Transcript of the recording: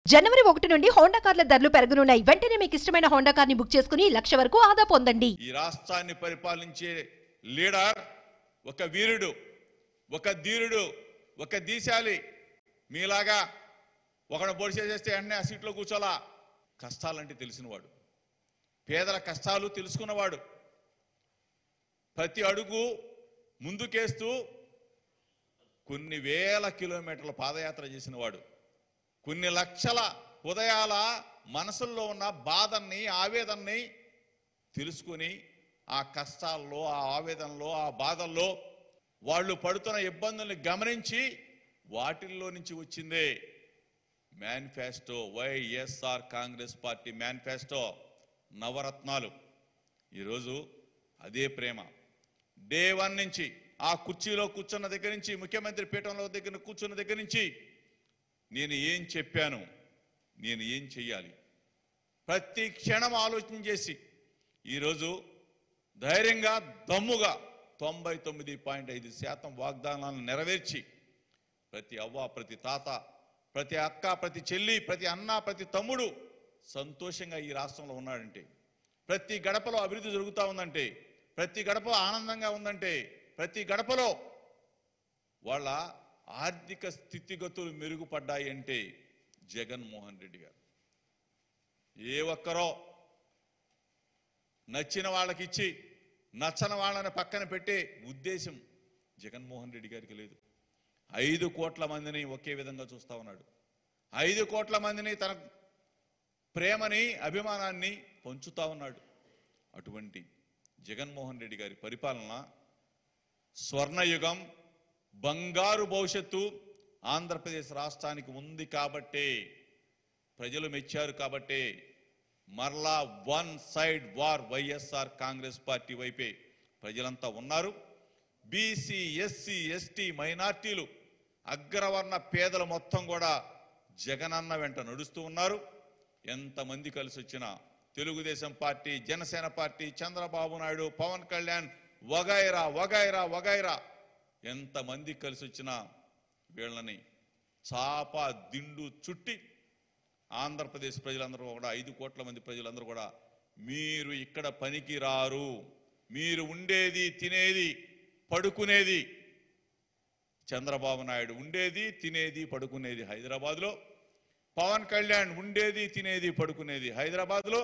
జనవరి 1 నుండి హోండా కార్ల ధరలు పెరగనున్నాయి. వెంటనే మీకు ఇష్టమైన హోండా కార్ని బుక్ చేసుకుని 1,00,000 వరకు ఆదా పొందండి. ఈ రాష్ట్రాన్ని పరిపాలించే లీడర్ ఒక వీరుడు, ఒక ధీరుడు, ఒక దీశాలి. మీలాగా ఒకడు బొడిసే చేస్తే వెంటనే ఆ సీట్లో కూర్చోలా. కష్టాలంటే తెలిసినవాడు, పేదల కష్టాలు తెలుసుకున్నవాడు, ప్రతి అడుగు ముందుకేస్తూ కొన్ని వేల కిలోమీటర్ల పాదయాత్ర చేసినవాడు, కొన్ని లక్షల హృదయాల మనసుల్లో ఉన్న బాధల్ని, ఆవేదనని తెలుసుకుని ఆ కష్టాల్లో, ఆ ఆవేదనలో, ఆ బాధల్లో వాళ్ళు పడుతున్న ఇబ్బందుల్ని గమనించి వాటిల్లో నుంచి వచ్చిందే మేనిఫెస్టో. వైఎస్ఆర్ కాంగ్రెస్ పార్టీ మేనిఫెస్టో నవరత్నాలు. ఈరోజు అదే ప్రేమ. డే 1 నుంచి ఆ కుర్చీలో కూర్చున్న దగ్గర నుంచి, ముఖ్యమంత్రి పీఠంలో దగ్గర కూర్చున్న దగ్గర నుంచి నేను ఏం చెప్పాను, నేను ఏం చెయ్యాలి, ప్రతి క్షణం ఆలోచన చేసి ఈరోజు ధైర్యంగా, దమ్ముగా 99.5% వాగ్దానాలను నెరవేర్చి ప్రతి అవ్వ, ప్రతి తాత, ప్రతి అక్క, ప్రతి చెల్లి, ప్రతి అన్న, ప్రతి తమ్ముడు సంతోషంగా ఈ రాష్ట్రంలో ఉన్నాడంటే, ప్రతి గడపలో అభివృద్ధి జరుగుతూ ఉందంటే, ప్రతి గడపలో ఆనందంగా ఉందంటే, ప్రతి గడపలో వాళ్ళ ఆర్థిక స్థితిగతులు మెరుగుపడ్డాయి అంటే జగన్మోహన్ రెడ్డి గారు. ఏ ఒక్కరో నచ్చిన వాళ్ళకి ఇచ్చి నచ్చని వాళ్ళని పక్కన పెట్టే ఉద్దేశం జగన్మోహన్ రెడ్డి గారికి లేదు. 5 కోట్ల మందిని ఒకే విధంగా చూస్తా ఉన్నాడు. 5 కోట్ల మందిని తన ప్రేమని, అభిమానాన్ని పంచుతా ఉన్నాడు. అటువంటి జగన్మోహన్ రెడ్డి గారి పరిపాలన స్వర్ణయుగం, బంగారు భవిష్యత్తు ఆంధ్రప్రదేశ్ రాష్ట్రానికి ఉంది కాబట్టే, ప్రజలు మెచ్చారు కాబట్టే మరలా one side war YSR Congress party వైపే ప్రజలంతా ఉన్నారు. బీసీ, ఎస్సీ, ఎస్టీ, మైనార్టీలు, అగ్రవర్ణ పేదలు మొత్తం కూడా జగనన్న వెంట నడుస్తూ ఉన్నారు. ఎంతమంది కలిసి వచ్చినా తెలుగుదేశం పార్టీ, జనసేన పార్టీ, చంద్రబాబు నాయుడు, పవన్ కళ్యాణ్, వగైరా వగైరా వగైరా ఎంతమంది కలిసి వచ్చినా వీళ్ళని చాప దిండు చుట్టి ఆంధ్రప్రదేశ్ ప్రజలందరూ కూడా, 5 కోట్ల మంది ప్రజలందరూ కూడా మీరు ఇక్కడ పనికి రారు, మీరు ఉండేది, తినేది, పడుకునేది చంద్రబాబు నాయుడు ఉండేది, తినేది, పడుకునేది హైదరాబాద్లో, పవన్ కళ్యాణ్ ఉండేది, తినేది, పడుకునేది హైదరాబాద్లో.